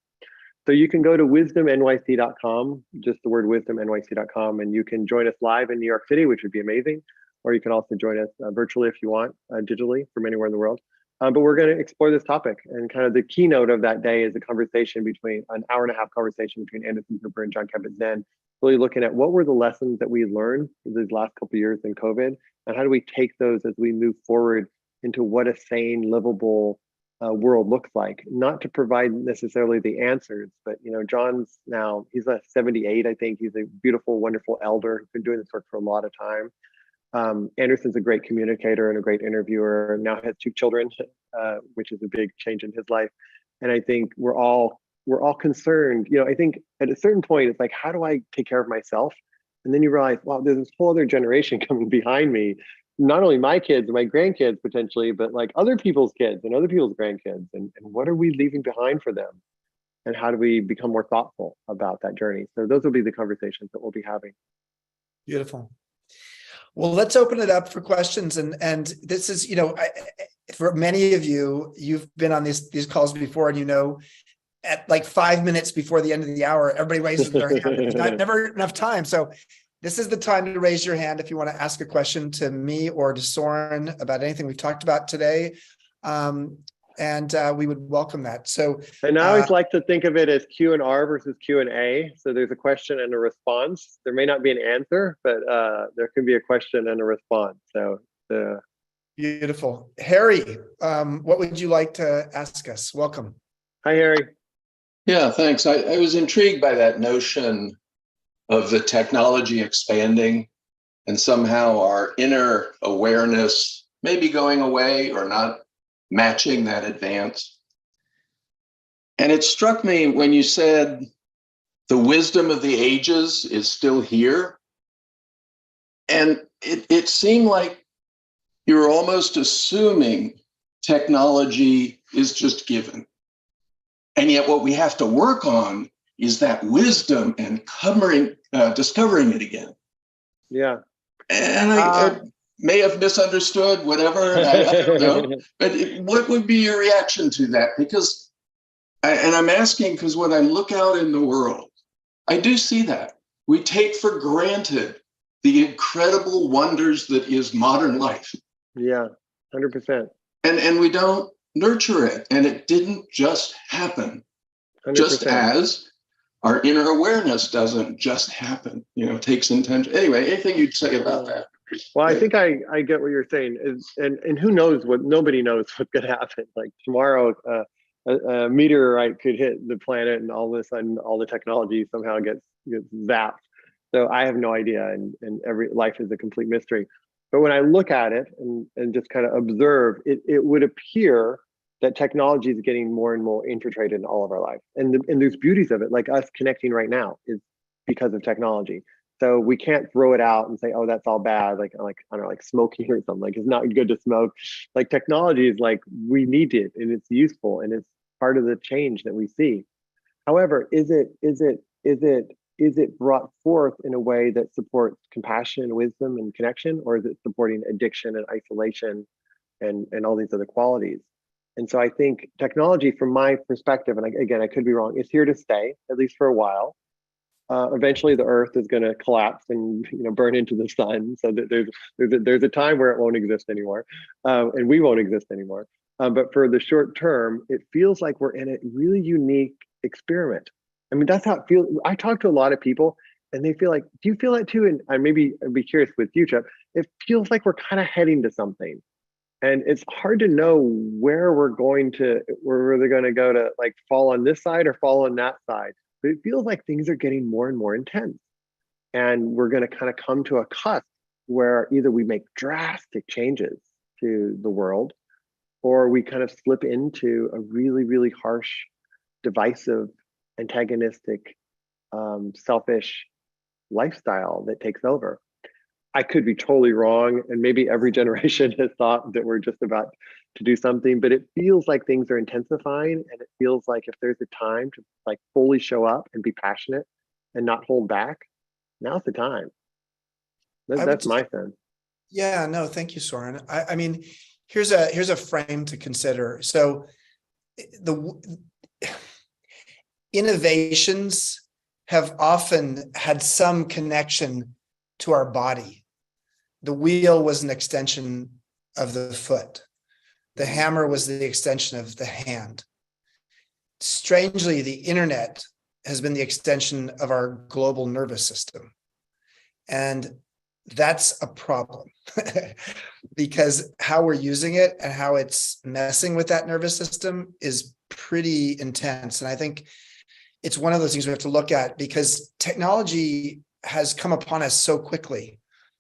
So you can go to wisdomnyc.com, just the word wisdomnyc.com, and you can join us live in New York City, which would be amazing. Or you can also join us virtually if you want, digitally from anywhere in the world. But we're going to explore this topic, and kind of the keynote of that day is a conversation between an hour-and-a-half conversation between Anderson Cooper and John Kabat-Zinn, really looking at what were the lessons that we learned these last couple of years in COVID, and how do we take those as we move forward into what a sane, livable world looks like. Not to provide necessarily the answers, but John's now, he's 78, I think. He's a beautiful, wonderful elder who's been doing this work for a lot of time. Anderson's a great communicator and a great interviewer, now has 2 children, which is a big change in his life. And I think we're all concerned. I think at a certain point, it's like, how do I take care of myself? And then you realize, wow, there's this whole other generation coming behind me. Not only my kids and my grandkids potentially, but like other people's kids and other people's grandkids. And what are we leaving behind for them? And how do we become more thoughtful about that journey? So those will be the conversations that we'll be having. Beautiful. Well, let's open it up for questions. And this is, for many of you, you've been on these calls before, and at like 5 minutes before the end of the hour, everybody raises their hand. There's never enough time. So this is the time to raise your hand if you want to ask a question to me or to Soren about anything we've talked about today. And we would welcome that. So, and I always like to think of it as Q&R versus Q&A. So there's a question and a response. There may not be an answer, but there can be a question and a response. So beautiful. Harry, what would you like to ask us? Welcome. Hi, Harry. Yeah, thanks. I was intrigued by that notion of the technology expanding and somehow our inner awareness maybe going away or not matching that advance. And it struck me when you said the wisdom of the ages is still here. And it seemed like you were almost assuming technology is just given. And yet what we have to work on is that wisdom and discovering it again. Yeah. And I may have misunderstood, whatever, I don't know. But what would be your reaction to that? Because, and I'm asking because when I look out in the world, I do see that. We take for granted the incredible wonders that is modern life. Yeah, 100%. and we don't nurture it. And it didn't just happen. 100%. Just as our inner awareness doesn't just happen, it takes intention. Anyway, anything you'd say about that? Well, I think I get what you're saying, and who knows nobody knows what's going to happen. Like tomorrow, a meteorite could hit the planet, and all of a sudden, all the technology somehow gets zapped. So I have no idea, and every life is a complete mystery. But when I look at it and just kind of observe, it would appear that technology is getting more and more infiltrated in all of our life, and there's beauties of it, like us connecting right now is because of technology. So we can't throw it out and say, oh, that's all bad. Like I don't know, like smoking or something. Like it's not good to smoke. Like technology is like, we need it and it's useful and it's part of the change that we see. However, is it brought forth in a way that supports compassion, wisdom, and connection, or is it supporting addiction and isolation and all these other qualities? And so I think technology, from my perspective, and again, I could be wrong, is here to stay, at least for a while. Eventually, the Earth is going to collapse and burn into the sun. So that there's a time where it won't exist anymore, and we won't exist anymore. But for the short term, it feels like we're in a really unique experiment. I mean, that's how it feels. I talk to a lot of people, and they feel like, do you feel that too? And maybe I'd be curious with you, Chip. It feels like we're kind of heading to something, and it's hard to know where we're going to, where they're going to go to, like fall on this side or fall on that side. But it feels like things are getting more and more intense. And we're going to kind of come to a cusp where either we make drastic changes to the world, or we kind of slip into a really, really harsh, divisive, antagonistic, selfish lifestyle that takes over. I could be totally wrong, and maybe every generation has thought that we're just about to do something, but it feels like things are intensifying, and it feels like if there's a time to like fully show up and be passionate and not hold back, now's the time. That's my sense. Yeah, no, thank you, Soren. I mean, here's a frame to consider. So the innovations have often had some connection to our body. The wheel was an extension of the foot. The hammer was the extension of the hand. Strangely, the internet has been the extension of our global nervous system. And that's a problem because how we're using it and how it's messing with that nervous system is pretty intense. And I think it's one of those things we have to look at because technology has come upon us so quickly.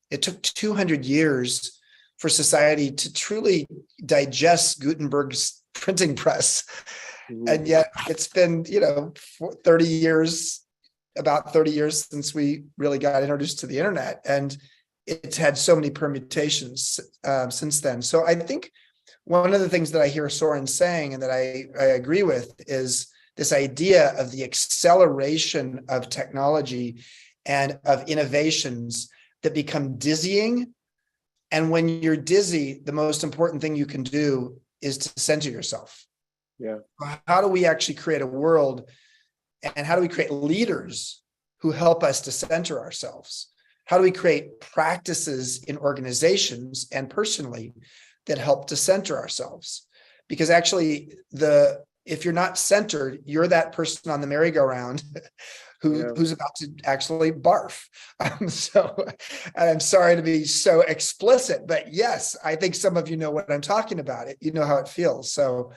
It took 200 years for society to truly digest Gutenberg's printing press. And yet it's been, 30 years, about 30 years since we really got introduced to the internet. And it's had so many permutations since then. So I think one of the things that I hear Soren saying and that I agree with is this idea of the acceleration of technology and of innovations that become dizzying. And when you're dizzy, the most important thing you can do is to center yourself. Yeah. How do we actually create a world and how do we create leaders who help us to center ourselves? How do we create practices in organizations and personally that help to center ourselves? Because actually, if you're not centered, you're that person on the merry-go-round who's about to actually barf. So I'm sorry to be so explicit, but yes, I think some of you know what I'm talking about. You know how it feels. So,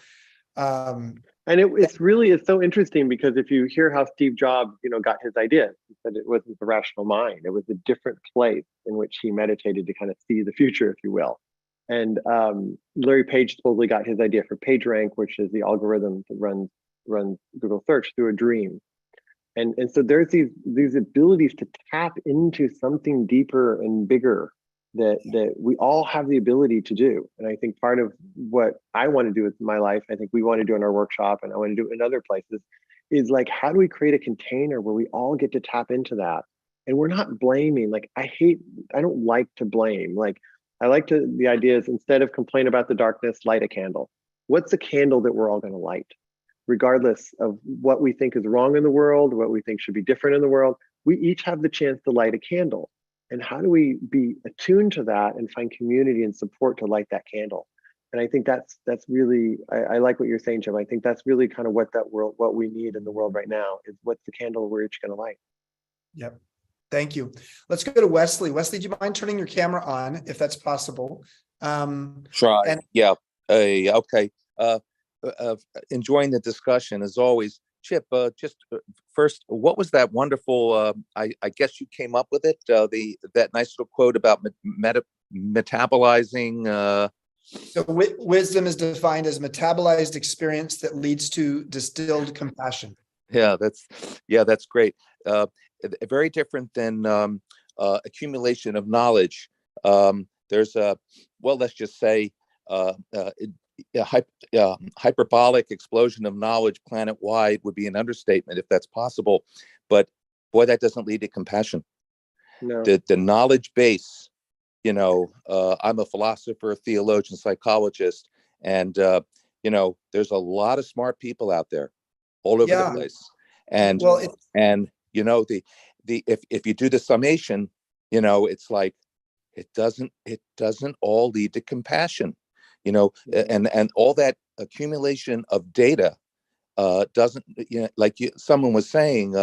and it's so interesting because if you hear how Steve Jobs, got his idea, he said it wasn't the rational mind. It was a different place in which he meditated to kind of see the future, if you will. And Larry Page supposedly got his idea for PageRank, which is the algorithm that runs Google search, through a dream. And so there's these abilities to tap into something deeper and bigger that we all have the ability to do. And I think part of what I want to do with my life, I think we want to do in our workshop and I want to do it in other places, is like, how do we create a container where we all get to tap into that? And we're not blaming. Like, I don't like to blame. Like, the idea is instead of complain about the darkness, light a candle. What's the candle that we're all going to light? Regardless of what we think is wrong in the world, what we think should be different in the world, we each have the chance to light a candle. And how do we be attuned to that and find community and support to light that candle? And I think that's really, I like what you're saying, Chip. I think that's really kind of what we need in the world right now is what's the candle we're each going to light. Yep. Thank you. Let's go to Wesley. Wesley, do you mind turning your camera on if that's possible? Try. And Yeah. Okay. Enjoying the discussion as always. Chip, just first, what was that wonderful? I guess you came up with it. That nice little quote about metabolizing. So wisdom is defined as metabolized experience that leads to distilled compassion. Yeah, that's great. Very different than accumulation of knowledge. There's let's just say hyperbolic explosion of knowledge planet-wide would be an understatement if that's possible. But boy, that doesn't lead to compassion. No. The knowledge base, I'm a philosopher, theologian, psychologist, and there's a lot of smart people out there all over the place. And if you do the summation, it's like it doesn't all lead to compassion, and all that accumulation of data doesn't, someone was saying,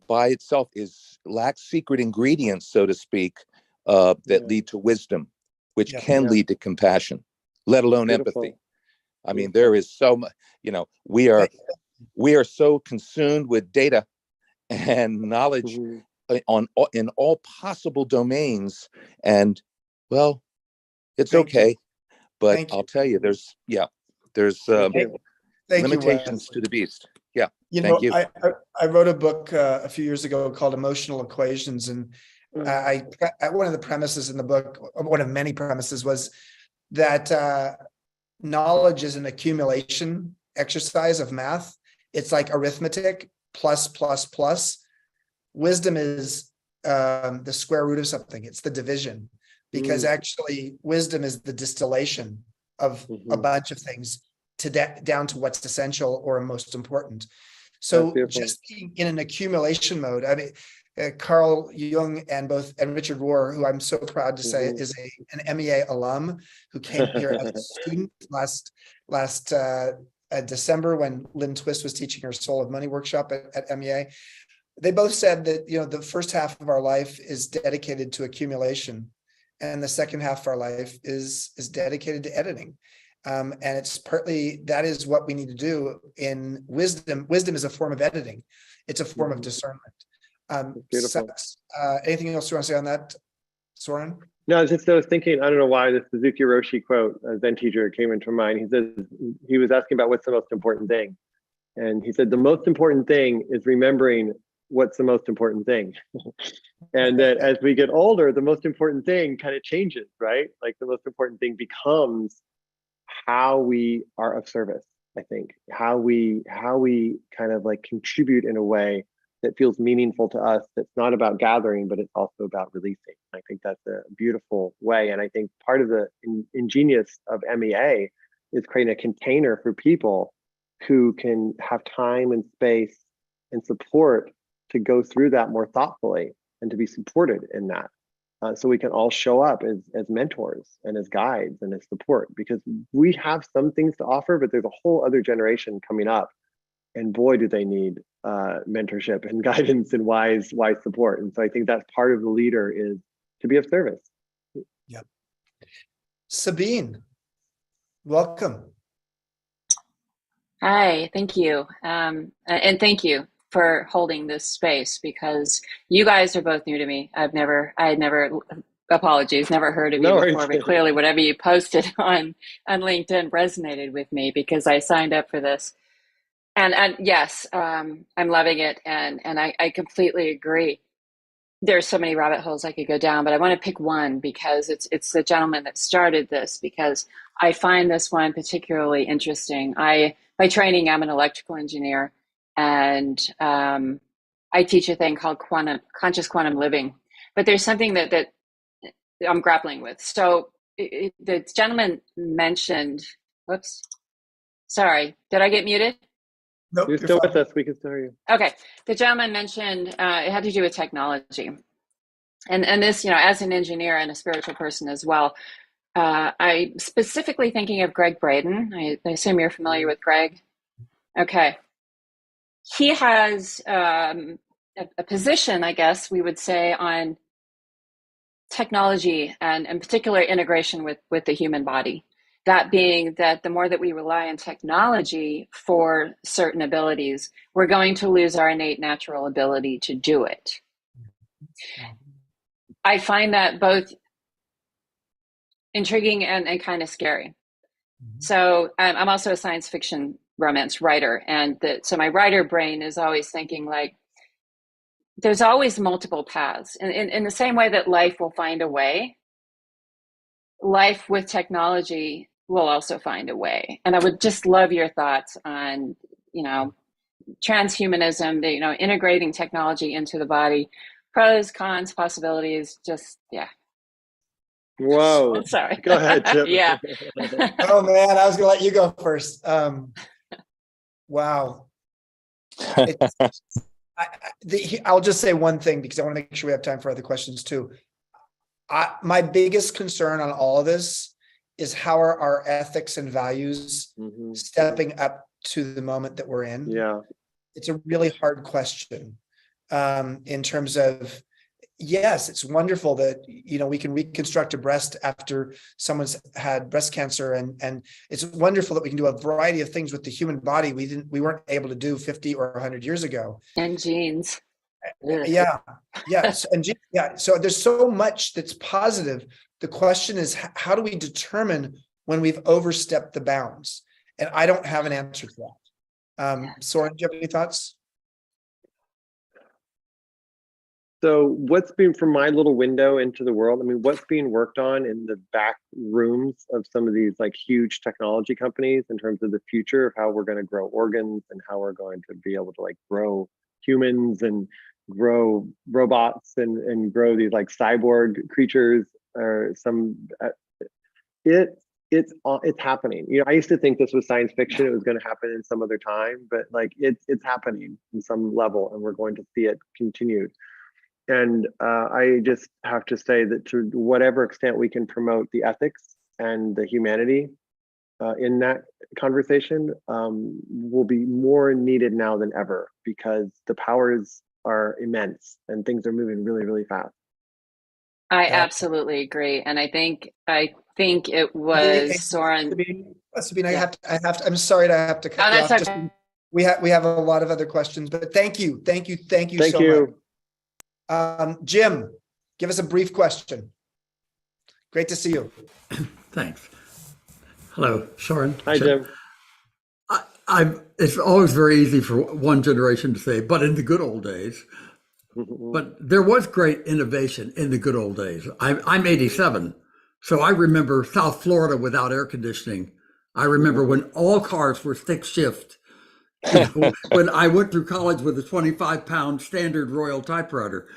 by itself lacks secret ingredients, so to speak, that lead to wisdom, which can lead to compassion, let alone empathy. I mean, there is so much, we are so consumed with data and knowledge in all possible domains, and it's okay, but I'll tell you, there's limitations to the beast. Yeah. Thank you. I wrote a book a few years ago called Emotional Equations, and one of the premises in the book, one of many premises, was that knowledge is an accumulation exercise of math. It's like arithmetic, plus, plus, plus. Wisdom is the square root of something. It's the division, because actually wisdom is the distillation of a bunch of things down to what's essential or most important. So just being in an accumulation mode, I mean, Carl Jung and Richard Rohr, who I'm so proud to say is an MEA alum, who came here as a student last December when Lynn Twist was teaching her Soul of Money workshop at MEA. They both said that the first half of our life is dedicated to accumulation, and the second half of our life is dedicated to editing. And it's partly that is what we need to do in wisdom. Wisdom is a form of editing. It's a form of discernment. Beautiful. Anything else you want to say on that, Soren? No, I was thinking, I don't know why this Suzuki Roshi quote, a Zen teacher, came into mind. He says, he was asking about what's the most important thing. And he said, the most important thing is remembering what's the most important thing. And that as we get older, the most important thing kind of changes, right? Like the most important thing becomes how we are of service, I think. How we kind of like contribute in a way that feels meaningful to us, that's not about gathering, but it's also about releasing. I think that's a beautiful way. And I think part of the ingenious of MEA is creating a container for people who can have time and space and support to go through that more thoughtfully and to be supported in that. So we can all show up as mentors and as guides and as support, because we have some things to offer, but there's a whole other generation coming up. And boy, do they need mentorship and guidance and wise support. And so I think that's part of the leader, is to be of service. Yep. Sabine, welcome. Hi, thank you. And thank you for holding this space, because you guys are both new to me. I had never, apologies, never heard of you before, but clearly whatever you posted on LinkedIn resonated with me, because I signed up for this. And yes, I'm loving it. And I completely agree. There's so many rabbit holes I could go down, but I want to pick one, because it's the gentleman that started this, because I find this one particularly interesting. By training, I'm an electrical engineer, and I teach a thing called conscious quantum living. But there's something that I'm grappling with. So the gentleman mentioned, whoops, sorry, did I get muted? Nope, you're still with us. We can still hear you. Okay. The gentleman mentioned it had to do with technology. And this, as an engineer and a spiritual person as well, I'm specifically thinking of Greg Braden. I assume you're familiar with Greg. Okay. He has a position, I guess we would say, on technology and in particular integration with the human body. That being that the more that we rely on technology for certain abilities, we're going to lose our innate natural ability to do it. I find that both intriguing and kind of scary. So I'm also a science fiction romance writer. And so my writer brain is always thinking like, there's always multiple paths. And in the same way that life will find a way, life with technology will also find a way. And I would just love your thoughts on, transhumanism, integrating technology into the body, pros, cons, possibilities, just, yeah. Whoa. Sorry. Go ahead, Chip. Yeah. Oh man, I was gonna let you go first. Wow. I'll just say one thing because I want to make sure we have time for other questions too. My biggest concern on all of this is how are our ethics and values stepping up to the moment that we're in? Yeah. It's a really hard question in terms of, yes, it's wonderful that, we can reconstruct a breast after someone's had breast cancer. And it's wonderful that we can do a variety of things with the human body we weren't able to do 50 or 100 years ago. And genes. Yeah. So there's so much that's positive. The question is, how do we determine when we've overstepped the bounds? And I don't have an answer to that. Soren, do you have any thoughts? So what's been from my little window into the world? I mean, what's being worked on in the back rooms of some of these like huge technology companies in terms of the future of how we're going to grow organs and how we're going to be able to like grow humans and grow robots and grow these like cyborg creatures or some it's happening. I used to think this was science fiction. It was going to happen in some other time, but like it's happening in some level and we're going to see it continued. And I just have to say that to whatever extent we can promote the ethics and the humanity in that conversation will be more needed now than ever because the powers are immense and things are moving really, really fast. I absolutely agree. And I think it was Soren. Sabine, I'm sorry to have to cut you off. Okay. We have a lot of other questions, but thank you so much. Jim, give us a brief question. Great to see you. Thanks. Hello, Soren. Hi, Jim. It's always very easy for one generation to say, but in the good old days. But there was great innovation in the good old days. I'm 87, so I remember South Florida without air conditioning. I remember when all cars were stick shift. When I went through college with a 25-pound standard Royal typewriter,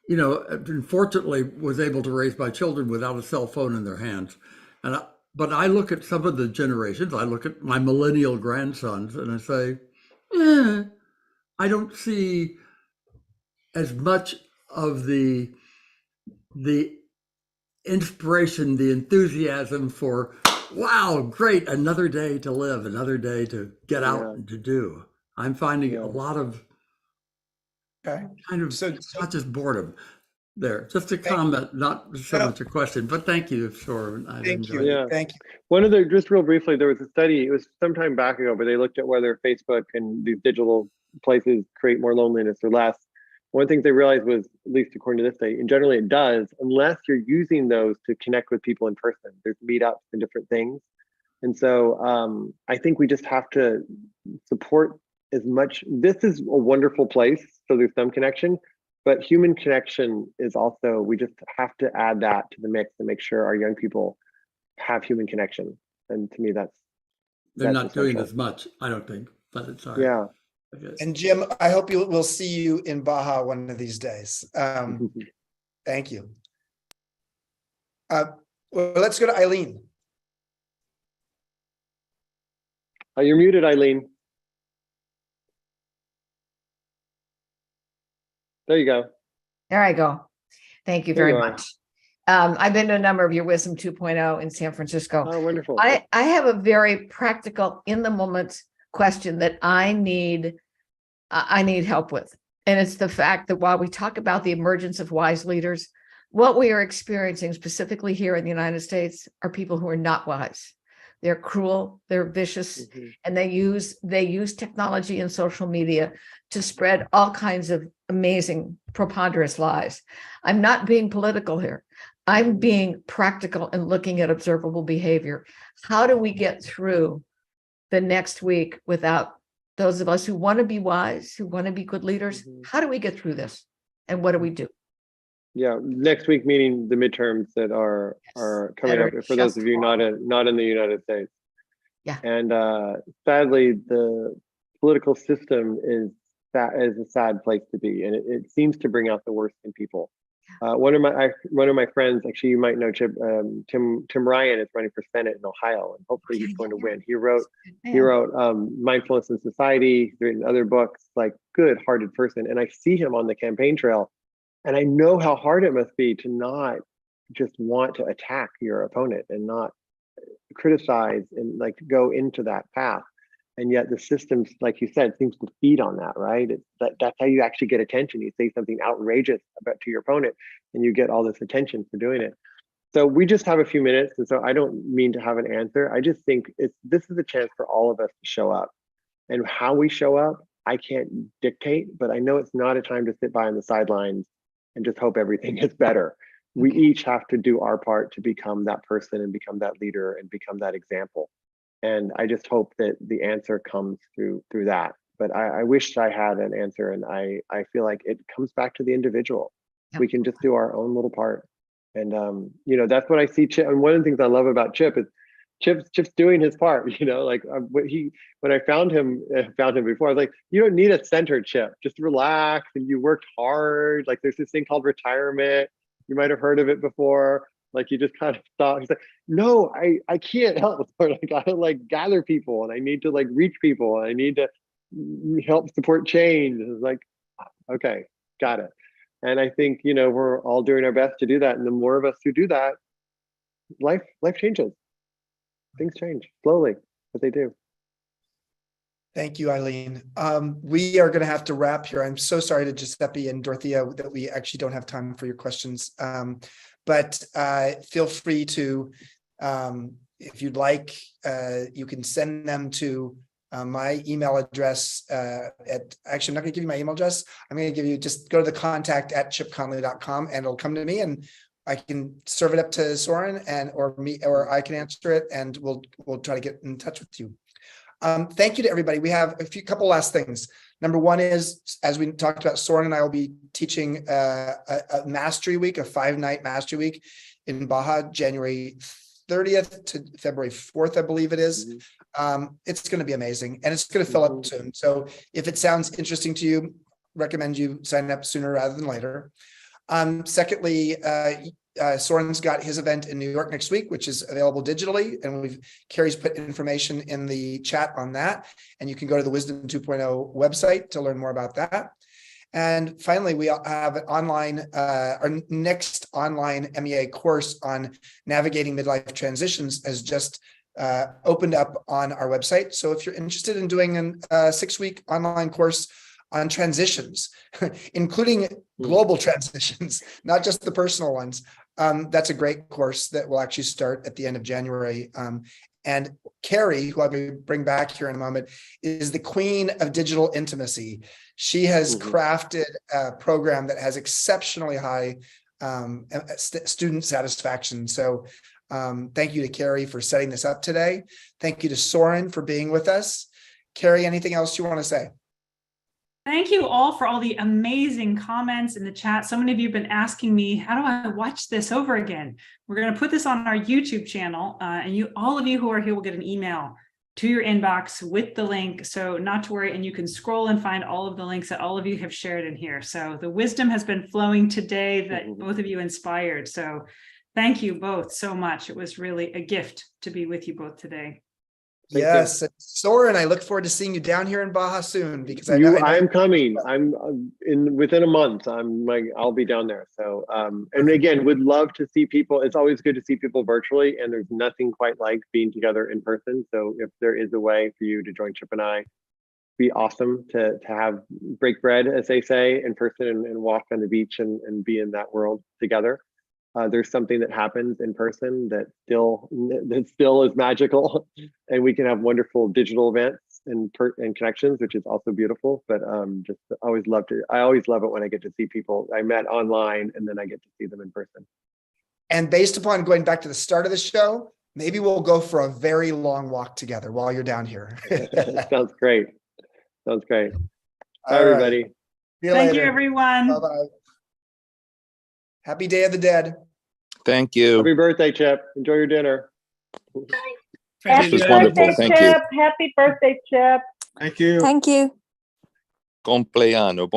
unfortunately was able to raise my children without a cell phone in their hands. But I look at some of the generations, I look at my millennial grandsons and I say, I don't see as much of the inspiration, the enthusiasm for, wow, great, another day to live, another day to get out and to do. I'm finding a lot of kind of not just boredom there. Just a comment, not so much a question, but thank you, Soren. Thank you. Thank you. One of the, just real briefly, there was a study, it was some time back ago, but they looked at whether Facebook and these digital places create more loneliness or less. One of the things they realized was, at least according to this study, and generally it does, unless you're using those to connect with people in person. There's meetups and different things. And so I think we just have to support as much. This is a wonderful place, so there's some connection, but human connection is also, we just have to add that to the mix to make sure our young people have human connection. And to me, they're not doing as much, I don't think, but it's all right. Yeah. And Jim, I hope we'll see you in Baja one of these days. Thank you. Well, let's go to Eileen. You're muted, Eileen. There you go. There I go. Thank you very much. I've been to a number of your Wisdom 2.0 in San Francisco. Oh, wonderful. I have a very practical, in the moment question that I need help with. And it's the fact that while we talk about the emergence of wise leaders, what we are experiencing specifically here in the United States are people who are not wise. They're cruel, they're vicious, and they use technology and social media to spread all kinds of amazing, preponderous lies. I'm not being political here. I'm being practical and looking at observable behavior. How do we get through the next week without those of us who want to be wise, who want to be good leaders? How do we get through this? And what do we do? Yeah, next week, meaning the midterms that are coming up for those of you not in the United States. Yeah. And sadly, the political system is a sad place to be, and it seems to bring out the worst in people. One of my friends, actually, you might know Chip, Tim Ryan is running for Senate in Ohio, and hopefully he's going to win. He wrote Mindfulness in Society. He's written other books. Like, good-hearted person, and I see him on the campaign trail, and I know how hard it must be to not just want to attack your opponent and not criticize and like go into that path. And yet the system, like you said, seems to feed on that, right? That's how you actually get attention. You say something outrageous to your opponent and you get all this attention for doing it. So we just have a few minutes. And so I don't mean to have an answer. I just think this is a chance for all of us to show up. And how we show up, I can't dictate, but I know it's not a time to sit by on the sidelines and just hope everything gets better. We each have to do our part to become that person and become that leader and become that example. And I just hope that the answer comes through that. But I wish I had an answer, and I feel like it comes back to the individual. Yep. We can just do our own little part. And that's what I see Chip. And one of the things I love about Chip is Chip's doing his part. Like when I found him before, I was like, you don't need a center, Chip. Just relax, and you worked hard. Like, there's this thing called retirement. You might have heard of it before. Like, you just kind of stop. He's like, no, I can't help. Or like, I gotta like gather people, and I need to like reach people, and I need to help support change. It's like, okay, got it. And I think we're all doing our best to do that. And the more of us who do that, life changes. Things change slowly, but they do. Thank you, Eileen. We are going to have to wrap here. I'm so sorry to Giuseppe and Dorothea that we actually don't have time for your questions. But feel free to, if you'd like, you can send them to my email address actually, I'm not going to give you my email address. I'm going to give you, just go to the contact@chipconley.com and it'll come to me, and I can serve it up to Soren or I can answer it, and we'll try to get in touch with you. Thank you to everybody. We have a couple last things. Number one is, as we talked about, Soren and I will be teaching a mastery week, a 5-night mastery week in Baja, January 30th to February 4th, I believe it is. It's going to be amazing, and it's going to fill up soon. So if it sounds interesting to you, recommend you sign up sooner rather than later. Secondly, Soren's got his event in New York next week, which is available digitally, and Carrie's put information in the chat on that, and you can go to the Wisdom 2.0 website to learn more about that. And finally, we have an our next online MEA course on navigating midlife transitions has just opened up on our website. So if you're interested in doing a 6-week online course on transitions, including global transitions, not just the personal ones, that's a great course that will actually start at the end of January. And Carrie, who I'm going to bring back here in a moment, is the queen of digital intimacy. She has crafted a program that has exceptionally high student satisfaction. So thank you to Carrie for setting this up today. Thank you to Soren for being with us. Carrie, anything else you want to say? Thank you all for all the amazing comments in the chat. So many of you have been asking me, how do I watch this over again? We're going to put this on our YouTube channel, and all of you who are here will get an email to your inbox with the link. So not to worry, and you can scroll and find all of the links that all of you have shared in here. So the wisdom has been flowing today that both of you inspired. So thank you both so much. It was really a gift to be with you both today. Yes, Soren, I look forward to seeing you down here in Baja soon because I'm coming. I'm within a month. I'll be down there. So and again, would love to see people. It's always good to see people virtually, and there's nothing quite like being together in person. So if there is a way for you to join Chip and I, be awesome to have break bread, as they say, in person and walk on the beach and be in that world together. There's something that happens in person that still is magical, and we can have wonderful digital events and connections, which is also beautiful. But I always love it when I get to see people I met online and then I get to see them in person. And based upon going back to the start of the show, maybe we'll go for a very long walk together while you're down here. Sounds great. Sounds great. Bye, All everybody. Right. See you Thank later. you, everyone. Bye-bye. Happy Day of the Dead. Thank you. Happy birthday, Chip. Enjoy your dinner. This was wonderful. Thank you. Happy birthday, Chip. Thank you. Thank you. Compleanno.